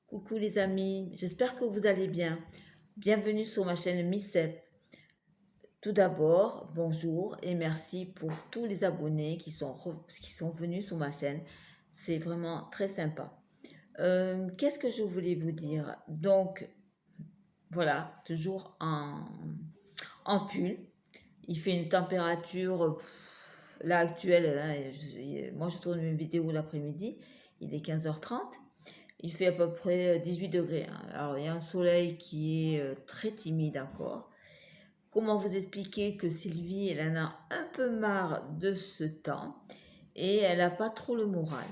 Coucou les amis, j'espère que vous allez bien. Bienvenue sur ma chaîne Miss Sep. Tout d'abord, bonjour et merci pour tous les abonnés qui sont venus sur ma chaîne. C'est vraiment très sympa. Qu'est-ce que je voulais vous dire? Donc, voilà, toujours en pull. Il fait une température, là actuelle, hein, moi je tourne une vidéo l'après-midi, il est 15h30. Il fait à peu près 18 degrés, hein. Alors, il y a un soleil qui est très timide encore. Comment vous expliquer que Sylvie, elle en a un peu marre de ce temps et elle n'a pas trop le moral.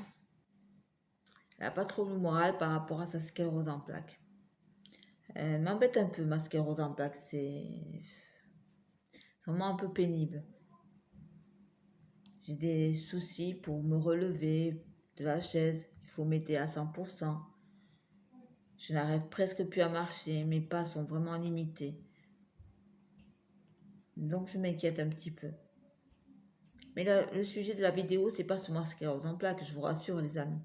Elle n'a pas trop le moral par rapport à sa sclérose en plaques. Elle m'embête un peu, ma sclérose en plaques. C'est vraiment un peu pénible. J'ai des soucis pour me relever de la chaise. Il faut m'aider à 100%. Je n'arrive presque plus à marcher. Mes pas sont vraiment limités. Donc je m'inquiète un petit peu. Mais le sujet de la vidéo, c'est pas seulement sclérose en plaques, je vous rassure les amis.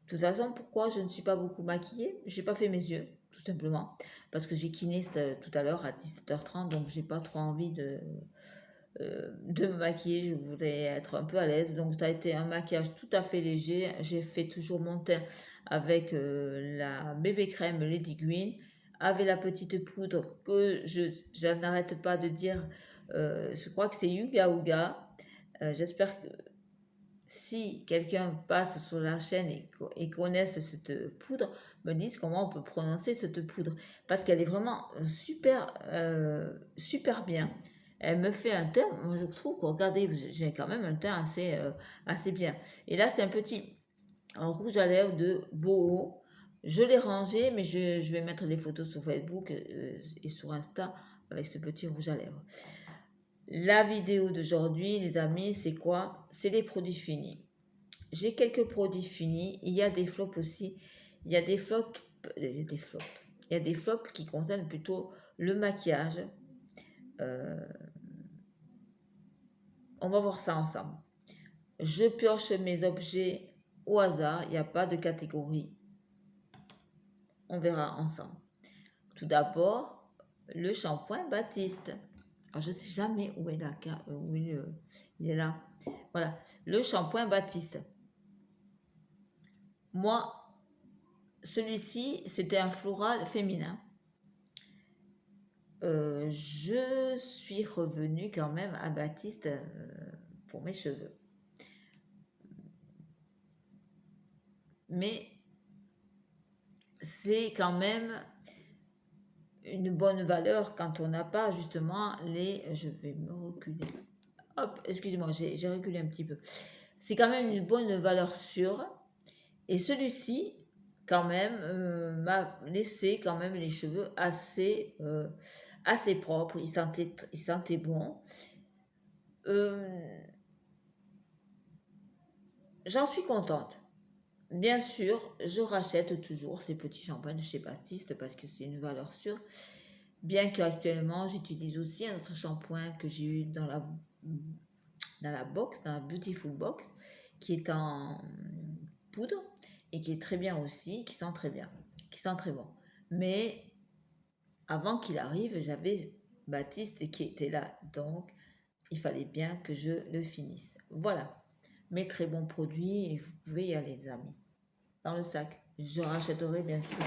De toute façon, pourquoi je ne suis pas beaucoup maquillée? J'ai pas fait mes yeux, tout simplement. Parce que j'ai kiné tout à l'heure à 17h30, donc j'ai pas trop envie de me maquiller. Je voulais être un peu à l'aise. Donc ça a été un maquillage tout à fait léger. J'ai fait toujours mon teint avec la bébé crème Lady Green, avec la petite poudre que je n'arrête pas de dire. Je crois que c'est Yuga Uga. J'espère que si quelqu'un passe sur la chaîne et connaisse cette poudre, me dise comment on peut prononcer cette poudre. Parce qu'elle est vraiment super bien. Elle me fait un teint, moi je trouve que, regardez, j'ai quand même un teint assez bien. Et là, c'est un petit rouge à lèvres de Boho. Je l'ai rangé, mais je vais mettre des photos sur Facebook et sur Insta avec ce petit rouge à lèvres. La vidéo d'aujourd'hui, les amis, c'est quoi? C'est les produits finis. J'ai quelques produits finis. Il y a des flops aussi. Il y a des flops. Des flops. Il y a des flops qui concernent plutôt le maquillage. On va voir ça ensemble. Je pioche mes objets au hasard. Il n'y a pas de catégorie. On verra ensemble. Tout d'abord, le shampoing Baptiste. Alors, je ne sais jamais où est la carte. Il est là. Voilà. Le shampoing Baptiste. Moi, celui-ci, c'était un floral féminin. Je suis revenue quand même à Baptiste pour mes cheveux. Mais c'est quand même une bonne valeur quand on n'a pas justement les... Je vais me reculer. Hop, excusez-moi, j'ai reculé un petit peu. C'est quand même une bonne valeur sûre. Et celui-ci, quand même, m'a laissé quand même les cheveux assez propres. Il sentait bon. J'en suis contente. Bien sûr, je rachète toujours ces petits shampoings de chez Baptiste parce que c'est une valeur sûre. Bien qu'actuellement, j'utilise aussi un autre shampoing que j'ai eu dans la box, dans la Beautiful Box, qui est en poudre et qui est très bien aussi, qui sent très bien, qui sent très bon. Mais avant qu'il arrive, j'avais Baptiste qui était là, donc il fallait bien que je le finisse. Voilà, mes très bons produits et vous pouvez y aller les amis. Dans le sac, je rachèterai bien sûr.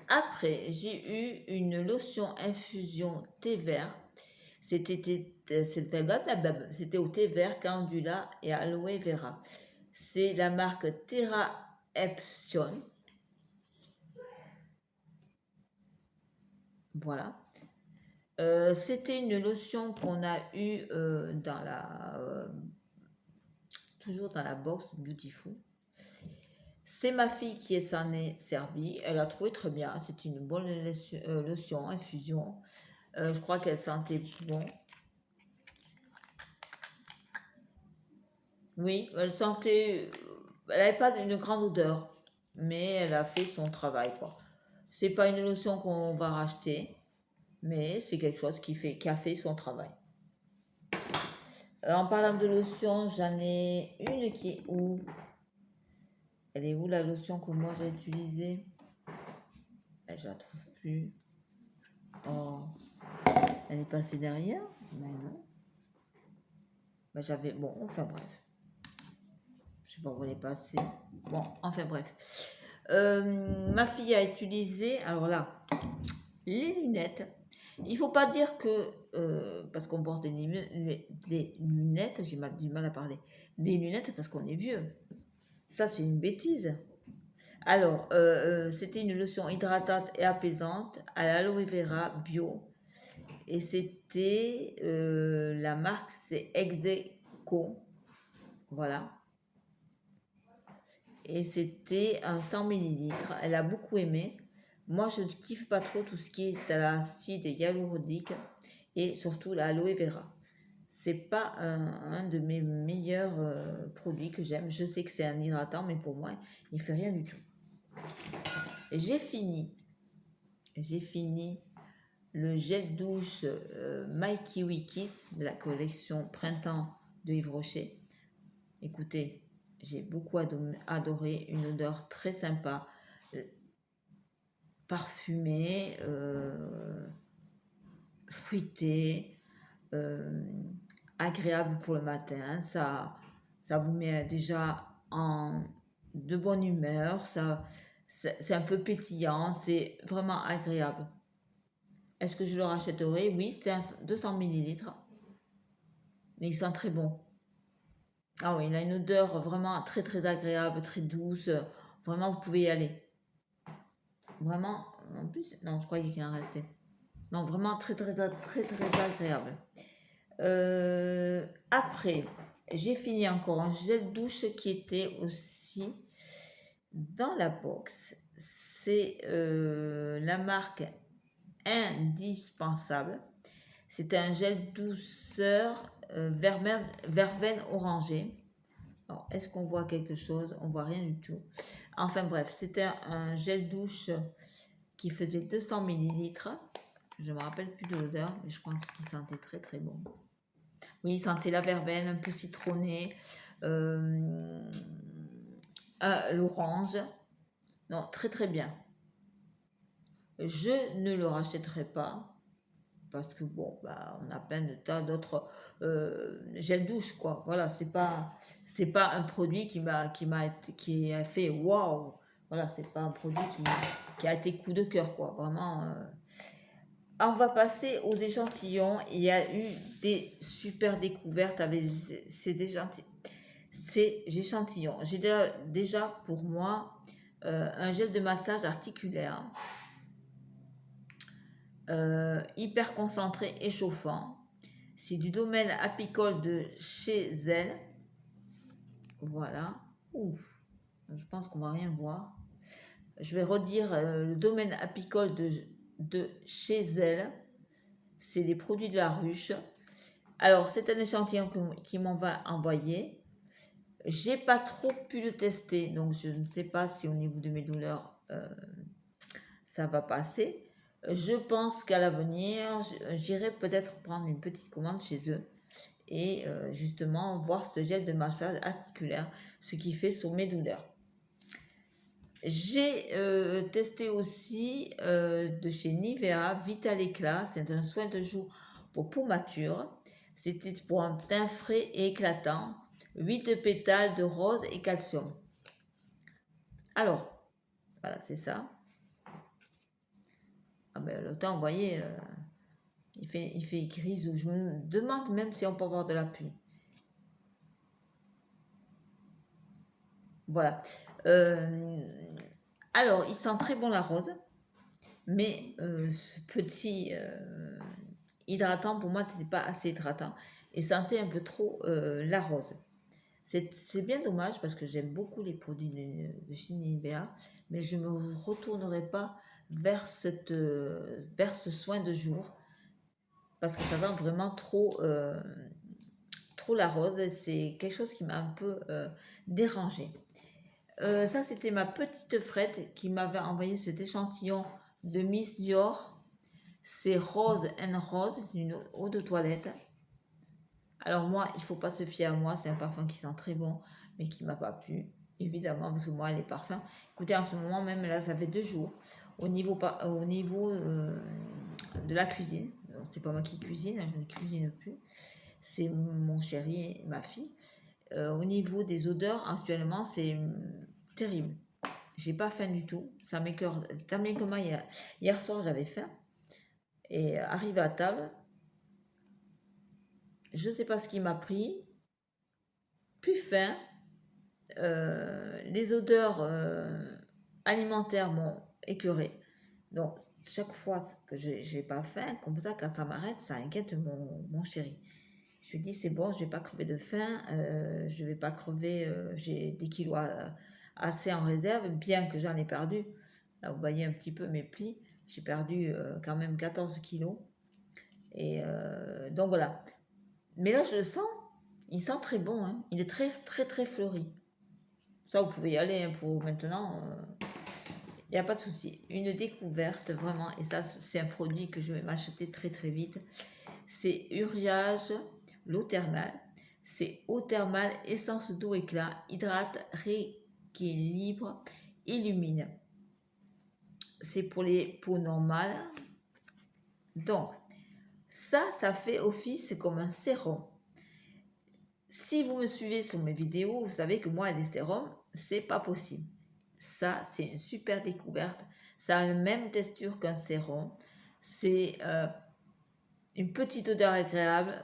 Après, j'ai eu une lotion infusion thé vert. C'était au thé vert, candula et aloe vera. C'est la marque Terra Epsion. Voilà. C'était une lotion qu'on a eue toujours dans la box Beautiful. C'est ma fille qui s'en est servie. Elle a trouvé très bien. C'est une bonne lotion, infusion. Je crois qu'elle sentait bon. Oui, elle sentait... Elle n'avait pas une grande odeur. Mais elle a fait son travail, quoi. C'est pas une lotion qu'on va racheter. Mais c'est quelque chose qui a fait son travail. En parlant de lotion, j'en ai une qui est où? Elle est où la lotion que moi j'ai utilisée? Je la trouve plus. Oh, elle est passée derrière? Mais non. Bah, j'avais... Bon, enfin bref. Je sais pas où elle est passée. Bon, enfin bref. Ma fille a utilisé... Alors là, les lunettes. Il faut pas dire que... parce qu'on porte des lunettes, j'ai du mal à parler. Des lunettes parce qu'on est vieux. Ça, c'est une bêtise. Alors, c'était une lotion hydratante et apaisante à l'aloe vera bio. Et c'était, la marque, c'est Execo. Voilà. Et c'était un 100 millilitres. Elle a beaucoup aimé. Moi, je ne kiffe pas trop tout ce qui est à l'acide hyaluronique et surtout l'aloe vera. C'est pas un de mes meilleurs produits que j'aime. Je sais que c'est un hydratant, mais pour moi, il fait rien du tout. J'ai fini le gel douche My Kiwi Kiss de la collection Printemps de Yves Rocher. Écoutez, j'ai beaucoup adoré, une odeur très sympa, parfumée, fruitée, agréable pour le matin. Ça vous met déjà en de bonne humeur, c'est un peu pétillant, c'est vraiment agréable. Est-ce que je le rachèterai? Oui, c'était 200 millilitres. Et il sent très bon. Ah oui, il a une odeur vraiment très très agréable, très douce. Vraiment, vous pouvez y aller. Vraiment, en plus, non, je croyais qu'il en restait. Non, vraiment très très très très, très agréable. Après, j'ai fini encore un gel douche qui était aussi dans la box. C'est la marque Indispensable. C'est un gel douceur verveine orangé. Alors, est-ce qu'on voit quelque chose? On voit rien du tout. Enfin bref, c'était un gel douche qui faisait 200 millilitres. Je ne me rappelle plus de l'odeur, mais je pense qu'il sentait très très bon. Oui, il sentait la verveine, un peu citronné, l'orange. Non, très très bien. Je ne le rachèterai pas parce que bon, bah, on a plein de tas d'autres gel douche quoi. Voilà, c'est pas un produit qui a fait waouh. Voilà, c'est pas un produit qui a été coup de cœur quoi. Vraiment. On va passer aux échantillons. Il y a eu des super découvertes avec ces échantillons. J'ai déjà pour moi un gel de massage articulaire hyper concentré et chauffant. C'est du domaine apicole de chez elle. Voilà. Ouf, je pense qu'on va rien voir. Je vais redire le domaine apicole de chez elle. C'est les produits de la ruche. Alors, c'est un échantillon qui m'en va envoyer. J'ai pas trop pu le tester, donc je ne sais pas si au niveau de mes douleurs, ça va passer. Je pense qu'à l'avenir, j'irai peut-être prendre une petite commande chez eux et justement voir ce gel de massage articulaire, ce qui fait sur mes douleurs. J'ai testé aussi de chez Nivea Vital Éclat. C'est un soin de jour pour peau mature. C'était pour un teint frais et éclatant. 8 de pétales de rose et calcium. Alors, voilà, c'est ça. Ah ben, le temps, vous voyez, il fait grisou. Je me demande même si on peut avoir de la pluie. Voilà. Alors, il sent très bon la rose. Mais ce petit hydratant, pour moi, n'était pas assez hydratant. Et sentait un peu trop la rose. C'est bien dommage parce que j'aime beaucoup les produits de chez Nivea, mais je ne me retournerai pas vers ce soin de jour parce que ça sent vraiment trop la rose. C'est quelque chose qui m'a un peu dérangée. Ça, c'était ma petite Fred qui m'avait envoyé cet échantillon de Miss Dior. C'est Rose and Rose, c'est une eau de toilette. Alors moi, il ne faut pas se fier à moi, c'est un parfum qui sent très bon, mais qui ne m'a pas plu, évidemment, parce que moi, les parfums, écoutez, en ce moment même, là, ça fait 2 jours, au niveau de la cuisine. C'est pas moi qui cuisine, hein, je ne cuisine plus. C'est mon chéri et ma fille. Au niveau des odeurs, actuellement, c'est terrible. J'ai pas faim du tout. Ça m'écoeure. Tant bien que moi, hier soir, j'avais faim. Et arrivé à table, je ne sais pas ce qui m'a pris. Plus faim. Les odeurs alimentaires m'ont écœuré. Donc, chaque fois que je n'ai pas faim, comme ça, quand ça m'arrête, ça inquiète mon chéri. Je lui dis, c'est bon, je ne vais pas crever de faim, je ne vais pas crever, j'ai des kilos assez en réserve, bien que j'en ai perdu. Là, vous voyez un petit peu mes plis, j'ai perdu quand même 14 kilos. Et donc voilà. Mais là, je le sens, il sent très bon, hein. Il est très, très, très fleuri. Ça, vous pouvez y aller hein, pour maintenant. Il n'y a pas de souci. Une découverte, vraiment, et ça, c'est un produit que je vais m'acheter très, très vite. C'est Uriage, l'eau thermale. C'est eau thermale, essence d'eau éclat, hydrate, rééquilibre, illumine. C'est pour les peaux normales. Donc, ça fait office comme un sérum. Si vous me suivez sur mes vidéos, vous savez que moi, les sérums, c'est pas possible. Ça, c'est une super découverte. Ça a la même texture qu'un sérum. C'est une petite odeur agréable.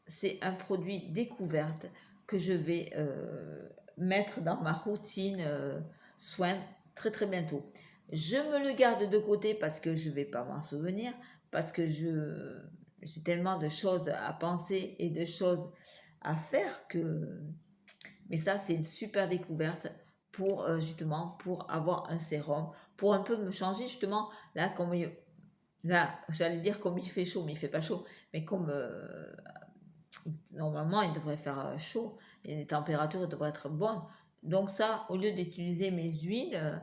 C'est un produit découverte que je vais mettre dans ma routine soins très très bientôt. Je me le garde de côté parce que je ne vais pas m'en souvenir, parce que j'ai tellement de choses à penser et de choses à faire que... Mais ça, c'est une super découverte pour justement, pour avoir un sérum, pour un peu me changer justement, là, comme là, j'allais dire comme il fait chaud, mais il fait pas chaud, mais comme normalement, il devrait faire chaud et les températures devraient être bonnes. Donc ça, au lieu d'utiliser mes huiles,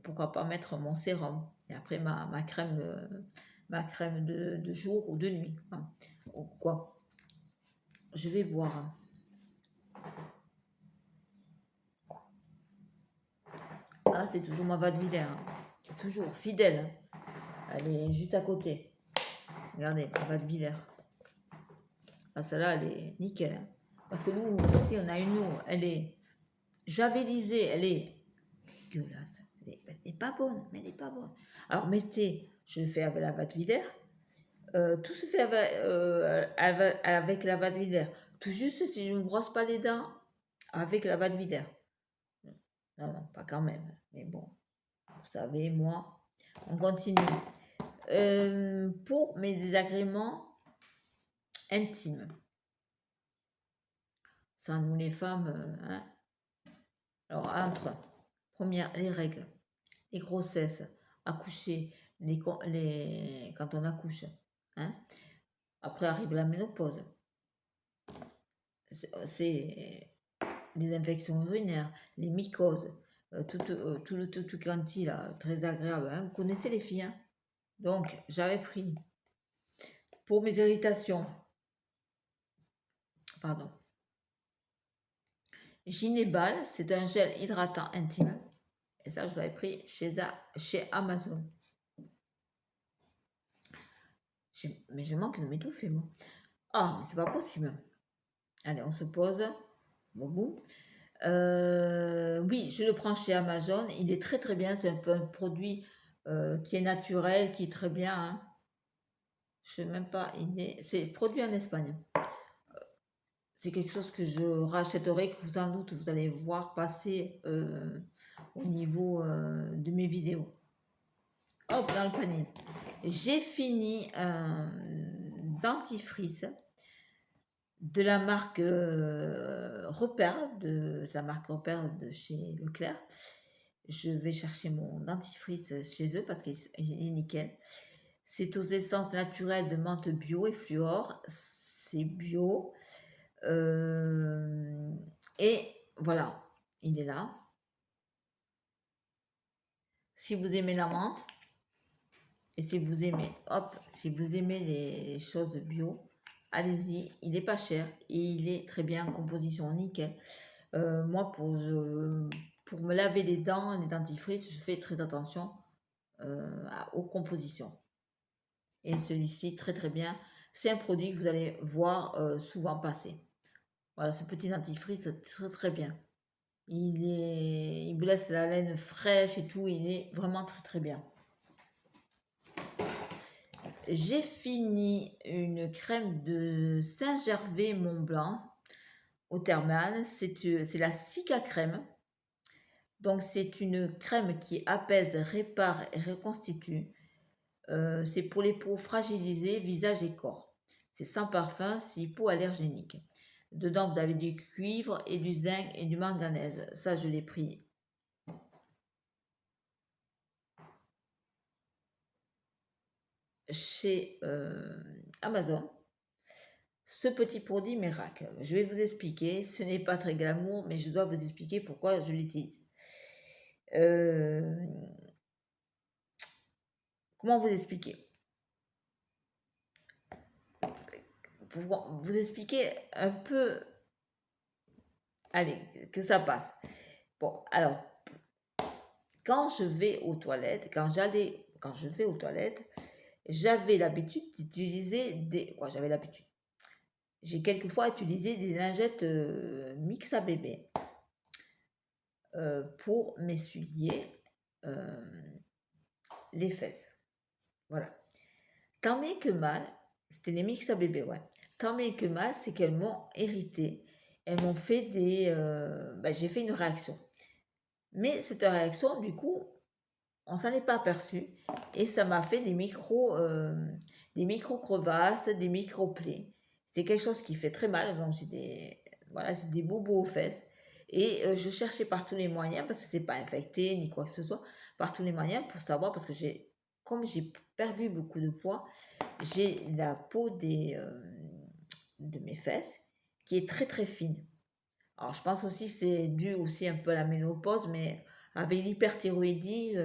pourquoi pas mettre mon sérum et après ma crème de jour ou de nuit. Hein. Ou quoi. Je vais boire. Ah, c'est toujours ma Vadeviller. Hein. Toujours fidèle. Hein. Elle est juste à côté. Regardez, ma Vadeviller. Ah, celle-là, elle est nickel. Hein. Parce que nous, ici, on a une eau. Elle est javelisée. Elle est dégueulasse. Elle n'est pas bonne, mais elle n'est pas bonne. Alors, mettez, je le fais avec la Vadeviller. Tout se fait avec la Vadeviller. Tout juste si je ne me brosse pas les dents avec la Vadeviller. Non, non, pas quand même. Mais bon, vous savez, moi, on continue. Pour mes désagréments intimes. Ça, nous les femmes, hein. Alors, entre, première, les règles, les grossesses, accoucher, quand on accouche. Hein. Après arrive la ménopause. C'est les infections urinaires, les mycoses, tout le quanti là, très agréable. Hein. Vous connaissez les filles. Hein. Donc, j'avais pris pour mes irritations, pardon, Ginébal, c'est un gel hydratant intime. Et ça, je l'avais pris chez Amazon. Mais je manque de m'étouffer, moi. Ah, mais c'est pas possible. Allez, on se pose. Bon. Oui, je le prends chez Amazon. Il est très très bien. C'est un produit qui est naturel, qui est très bien. Hein. Je ne sais même pas. C'est produit en Espagne. C'est quelque chose que je rachèterai, que vous en doute, vous allez voir passer au niveau de mes vidéos. Hop, dans le panier. J'ai fini un dentifrice de la marque Repère, de chez Leclerc. Je vais chercher mon dentifrice chez eux parce qu'il est nickel. C'est aux essences naturelles de menthe bio et fluor. C'est bio. Et voilà, il est là. Si vous aimez la menthe, et si vous aimez, si vous aimez les choses bio, allez-y, il n'est pas cher et il est très bien en composition, nickel. Moi, pour me laver les dents, les dentifrices, je fais très attention. aux compositions. Et celui-ci, très très bien. C'est un produit que vous allez voir souvent passer. Voilà, ce petit dentifrice, c'est très très bien. Il vous laisse la laine fraîche et tout. Il est vraiment très très bien. J'ai fini une crème de Saint-Gervais Mont Blanc au thermal. C'est la Cica crème. Donc c'est une crème qui apaise, répare et reconstitue. C'est pour les peaux fragilisées, visage et corps. C'est sans parfum, c'est hypoallergénique. Dedans, vous avez du cuivre et du zinc et du manganèse. Ça, je l'ai pris chez Amazon. Ce petit produit miracle, je vais vous expliquer. Ce n'est pas très glamour, mais je dois vous expliquer pourquoi je l'utilise. Comment vous expliquer? Pour vous expliquer un peu, allez, que ça passe. Bon, alors, quand je vais aux toilettes, quand je vais aux toilettes, j'avais l'habitude d'utiliser des... Quoi, j'avais l'habitude. J'ai quelquefois utilisé des lingettes mix à bébé pour m'essuyer les fesses. Voilà. Tant bien que mal, c'était les mix à bébé, ouais. Tant bien que mal, c'est qu'elles m'ont irrité. Elles m'ont fait des... j'ai fait une réaction. Mais cette réaction, du coup, on s'en est pas aperçu. Et ça m'a fait des micro-crevasses, des micro-plaies. C'est quelque chose qui fait très mal. Donc, j'ai des bobos aux fesses. Et je cherchais par tous les moyens, parce que c'est pas infecté ni quoi que ce soit, par tous les moyens pour savoir, parce que comme j'ai perdu beaucoup de poids, j'ai la peau de mes fesses qui est très très fine. Alors je pense aussi que c'est dû aussi un peu à la ménopause, mais avec l'hyperthyroïdie,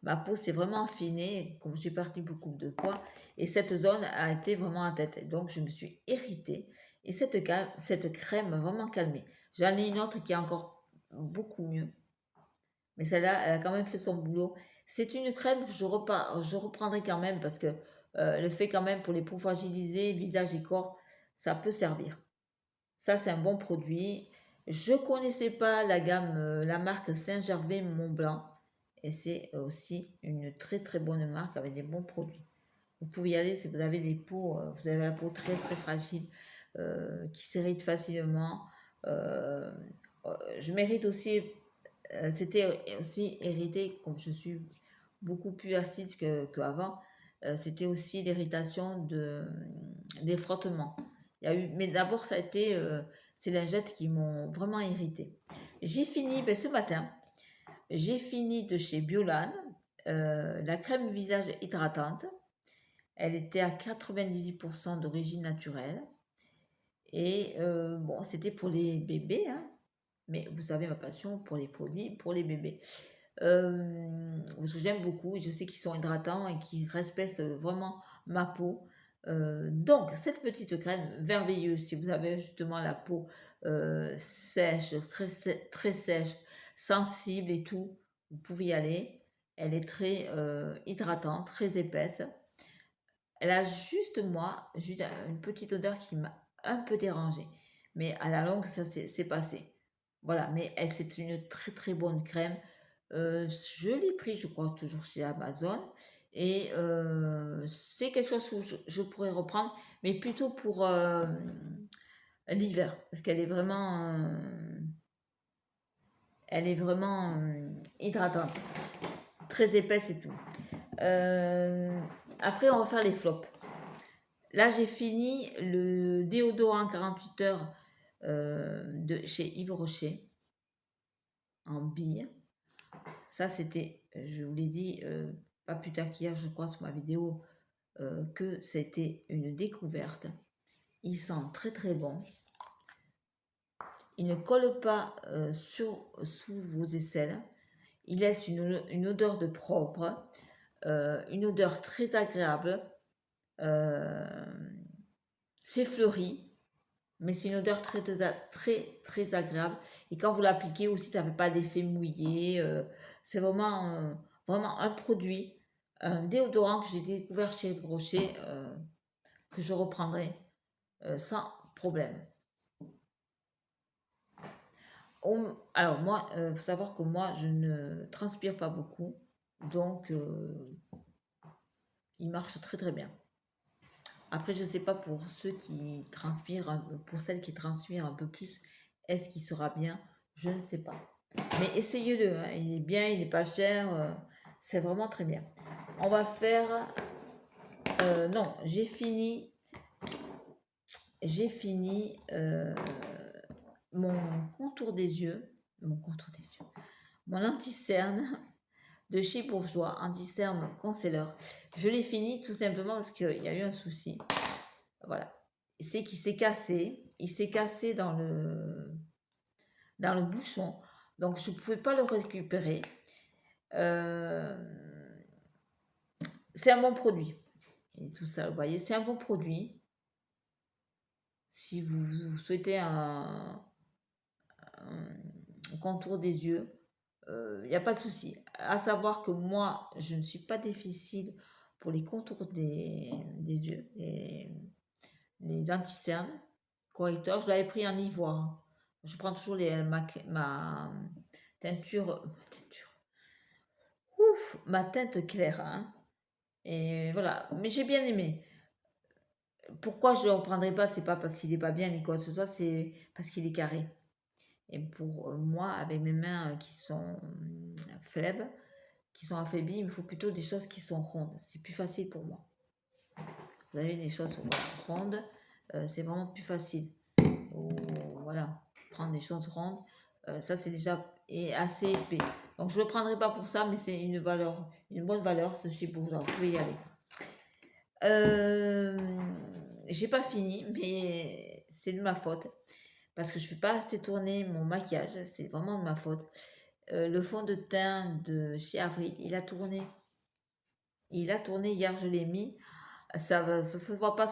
ma peau s'est vraiment affinée, comme j'ai perdu beaucoup de poids, et cette zone a été vraiment en tête. Donc je me suis irritée, et cette crème m'a vraiment calmée. J'en ai une autre qui est encore beaucoup mieux, mais celle-là, elle a quand même fait son boulot. C'est une crème que je reprendrai quand même, parce que le fait quand même pour les peaux fragilisées, visage et corps, ça peut servir. Ça, c'est un bon produit. Je connaissais pas la gamme, la marque Saint-Gervais Mont Blanc. Et c'est aussi une très très bonne marque avec des bons produits. Vous pouvez y aller si vous avez vous avez la peau très très fragile, qui s'irrite facilement. Euh, je mérite aussi, c'était aussi hérité, comme je suis beaucoup plus acide qu'avant, c'était aussi l'irritation des frottements. Mais d'abord, ça a été ces lingettes qui m'ont vraiment irritée. J'ai fini, ce matin, j'ai fini de chez Biolan, la crème visage hydratante. Elle était à 98% d'origine naturelle. Et bon, c'était pour les bébés, hein, mais vous savez ma passion pour les produits pour les bébés. Parce que j'aime beaucoup, je sais qu'ils sont hydratants et qu'ils respectent vraiment ma peau. Donc, cette petite crème merveilleuse, si vous avez justement la peau sèche, très sèche, sensible et tout, vous pouvez y aller. Elle est très hydratante, très épaisse. Elle a juste une petite odeur qui m'a un peu dérangée. Mais à la longue, ça c'est passé. Voilà, mais c'est une très très bonne crème. Je l'ai pris, je crois, toujours chez Amazon. Et c'est quelque chose que je pourrais reprendre, mais plutôt pour l'hiver. Parce elle est vraiment hydratante. Très épaisse et tout. Après, on va faire les flops. Là, j'ai fini le déodorant 48 heures de chez Yves Rocher en bille. Ça, c'était, je vous l'ai dit, pas plus tard qu'hier, je crois, sur ma vidéo, que c'était une découverte. Il sent très très bon. Il ne colle pas sous vos aisselles. Il laisse une odeur de propre, une odeur très agréable. C'est fleuri, mais c'est une odeur très, très, très, très agréable. Et quand vous l'appliquez aussi, ça ne fait pas d'effet mouillé. C'est vraiment vraiment un produit, un déodorant que j'ai découvert chez Yves Rocher, que je reprendrai sans problème. Alors moi, faut savoir que moi, je ne transpire pas beaucoup, donc il marche très très bien. Après, je sais pas pour ceux qui transpirent, pour celles qui transpirent un peu plus, est-ce qu'il sera bien? Je ne sais pas. Mais essayez-le, hein, il est bien, il n'est pas cher, c'est vraiment très bien. On va faire... non, j'ai fini mon contour des yeux, mon anti-cerne de chez Bourjois, anti-cerne concealer. Je l'ai fini tout simplement parce qu'il y a eu un souci. Voilà. C'est qu'il s'est cassé. Il s'est cassé dans le bouchon. Donc, je ne pouvais pas le récupérer. Euh, c'est un bon produit. Et tout ça, vous voyez, c'est un bon produit. Si vous souhaitez un contour des yeux, il n'y a pas de souci. À savoir que moi, je ne suis pas difficile pour les contours des yeux, les anti-cernes correcteurs. Je l'avais pris en ivoire. Je prends toujours ma teinture, ma teinte claire. Hein. Et voilà. Mais j'ai bien aimé. Pourquoi je ne le reprendrai pas? C'est pas parce qu'il n'est pas bien ni quoi que ce soit, c'est parce qu'il est carré. Et pour moi, avec mes mains qui sont faibles, qui sont affaiblies, il me faut plutôt des choses qui sont rondes. C'est plus facile pour moi. Vous avez des choses rondes, c'est vraiment plus facile. Ou, voilà, prendre des choses rondes, ça c'est déjà assez épais. Donc je ne le prendrai pas pour ça, mais c'est une bonne valeur de chez Bourgeois. Vous pouvez y aller. J'ai pas fini, mais c'est de ma faute. Parce que je ne fais pas assez tourner mon maquillage, c'est vraiment de ma faute. Le fond de teint de chez Avril, il a tourné. Hier, je l'ai mis. Ça se voit pas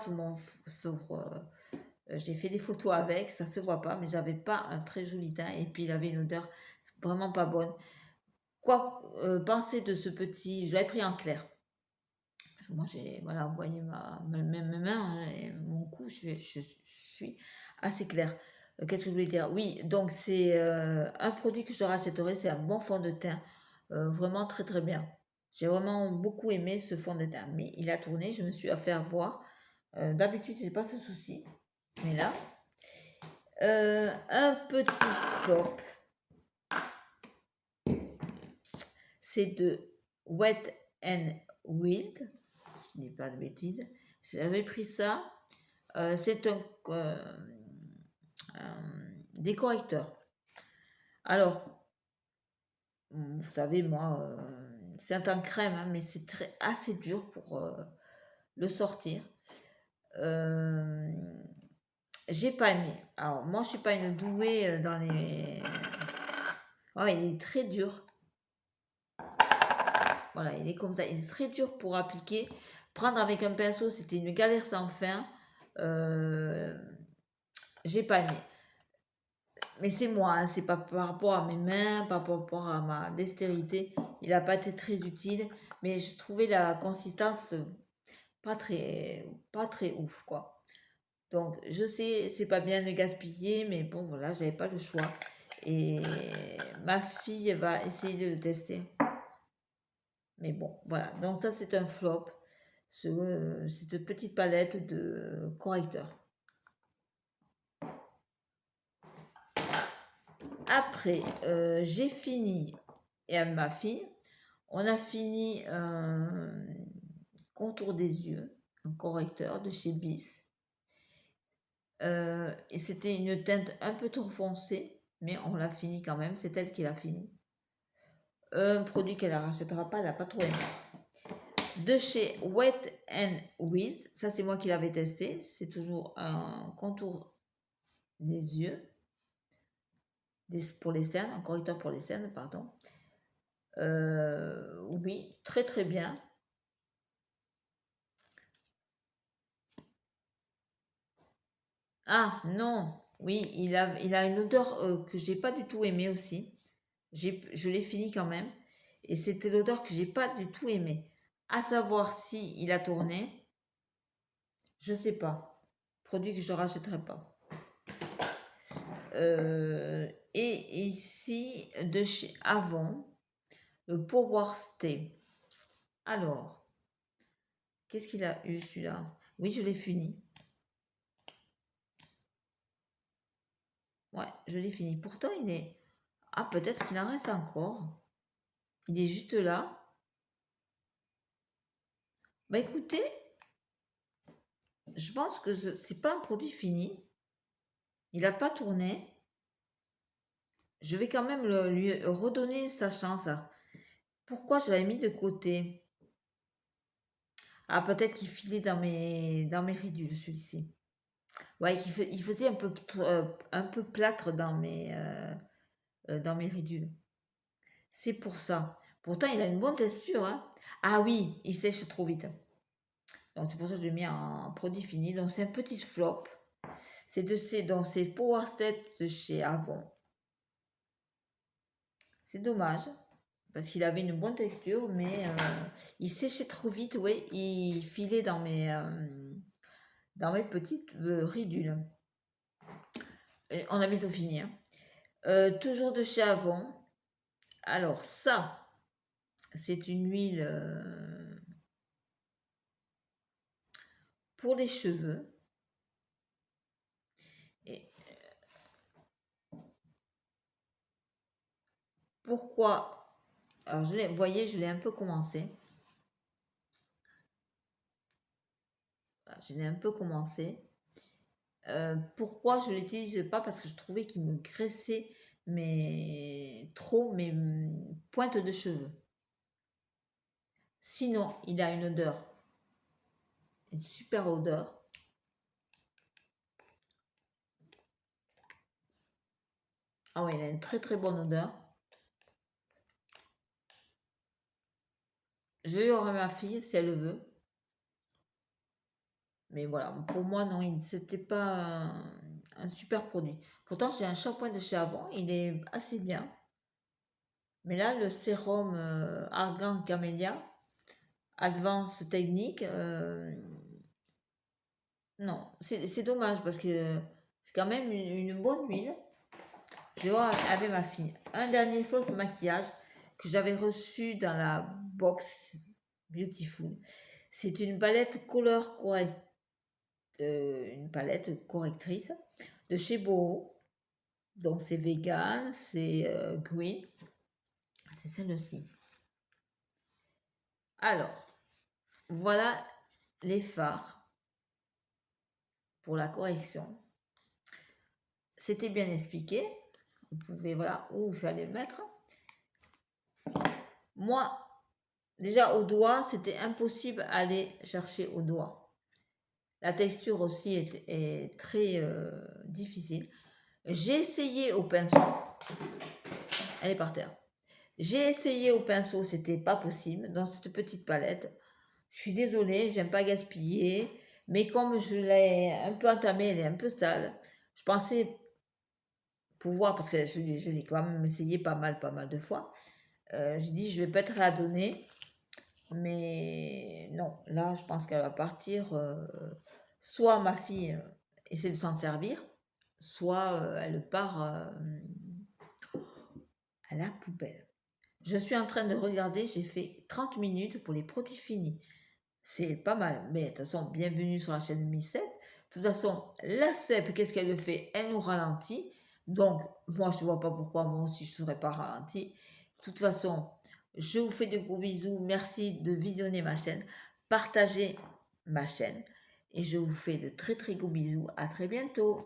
j'ai fait des photos avec, ça se voit pas, mais j'avais pas un très joli teint et puis il avait une odeur vraiment pas bonne. Quoi penser de ce petit, je l'avais pris en clair. Parce que moi j'ai envoyé mes mains hein, et mon cou, je suis assez claire. Qu'est-ce que je voulais dire? Oui, donc c'est un produit que je rachèterai, c'est un bon fond de teint, vraiment très très bien. J'ai vraiment beaucoup aimé ce fond de teint, mais il a tourné, je me suis fait avoir. D'habitude, j'ai pas ce souci, mais là, un petit flop, c'est de Wet n Wild. Je dis pas de bêtises. J'avais pris ça. C'est des correcteurs. Alors, vous savez, moi, c'est un crème, hein, mais c'est assez dur pour le sortir. J'ai pas aimé. Alors, moi, je suis pas une douée dans les... Oh, il est très dur. Voilà, il est comme ça. Il est très dur pour appliquer. Prendre avec un pinceau, c'était une galère sans fin. J'ai pas aimé. Mais c'est moi, hein, c'est pas par rapport à mes mains, pas par rapport à ma dextérité. Il n'a pas été très utile, mais je trouvais la consistance pas très ouf, quoi. Donc, je sais, c'est pas bien de gaspiller, mais bon, voilà, j'avais pas le choix. Et ma fille va essayer de le tester. Mais bon, voilà. Donc, ça, c'est un flop. Cette petite palette de correcteurs. Après, j'ai fini, et à ma fille, on a fini un contour des yeux, un correcteur de chez Bis. Et c'était une teinte un peu trop foncée, mais on l'a fini quand même, c'est elle qui l'a fini. Un produit qu'elle ne rachètera pas, elle n'a pas trop aimé. De chez Wet n Wild, ça c'est moi qui l'avais testé, c'est toujours un contour des yeux, pour les cernes, un correcteur pour les cernes, pardon. Oui, très très bien. Ah non, oui, il a une odeur que j'ai pas du tout aimée aussi. Je l'ai fini quand même. Et c'était l'odeur que j'ai pas du tout aimé. À savoir si il a tourné, je sais pas. Produit que je rachèterai pas. Et ici, de chez Avon, le Power Stay. Alors, qu'est-ce qu'il a eu celui-là? Oui, je l'ai fini. Ouais, je l'ai fini. Pourtant, il est... Ah, peut-être qu'il en reste encore. Il est juste là. Bah écoutez, je pense que c'est pas un produit fini. Il n'a pas tourné. Je vais quand même lui redonner sa chance. Pourquoi je l'avais mis de côté? Ah, peut-être qu'il filait dans mes ridules, celui-ci. Ouais, il faisait un peu plâtre dans mes ridules. C'est pour ça. Pourtant, il a une bonne texture, hein. Ah oui, il sèche trop vite. Donc, c'est pour ça que je l'ai mis en produit fini. Donc, c'est un petit flop. Donc, c'est Power State de chez Avon. C'est dommage. Parce qu'il avait une bonne texture, mais il séchait trop vite, ouais. Il filait dans mes petites ridules. Et on a bientôt fini, hein. Toujours de chez Avon. Alors, ça, c'est une huile pour les cheveux. Et pourquoi? Alors, vous voyez, je l'ai un peu commencé. Voilà, je l'ai un peu commencé. Pourquoi je ne l'utilise pas? Parce que je trouvais qu'il me graissait trop mes pointes de cheveux. Sinon, il a une odeur, une super odeur. Ah ouais, il a une très très bonne odeur. Je vais à ma fille si elle le veut. Mais voilà, pour moi, non, c'était pas un super produit. Pourtant, j'ai un shampoing de chez Avon, il est assez bien. Mais là, le sérum Argan Camellia, Advance Technique, non, c'est dommage parce que c'est quand même une bonne huile. Je vais voir avec ma fille. Un dernier flot de maquillage que j'avais reçu dans la box Beautiful. C'est une palette Color Correct, une palette correctrice de chez Boho. Donc c'est vegan, c'est green. C'est celle-ci. Alors, voilà les fards pour la correction. C'était bien expliqué. Vous pouvez, voilà, où il fallait le mettre. Moi, déjà au doigt, c'était impossible d'aller chercher au doigt. La texture aussi est très difficile. J'ai essayé au pinceau. Elle est par terre. J'ai essayé au pinceau, c'était pas possible dans cette petite palette. Je suis désolée, j'aime pas gaspiller, mais comme je l'ai un peu entamée, elle est un peu sale. Je pensais pouvoir, parce que je l'ai quand même essayé pas mal de fois. J'ai dit, je vais peut-être la donner, mais non, là, je pense qu'elle va partir. Soit ma fille essaie de s'en servir, soit elle part à la poubelle. Je suis en train de regarder, j'ai fait 30 minutes pour les produits finis. C'est pas mal, mais de toute façon, bienvenue sur la chaîne Mi7. De toute façon, la CEP, qu'est-ce qu'elle fait? Elle nous ralentit. Donc, moi, je ne vois pas pourquoi moi aussi je ne serais pas ralenti. De toute façon, je vous fais de gros bisous. Merci de visionner ma chaîne. Partagez ma chaîne. Et je vous fais de très très gros bisous. À très bientôt.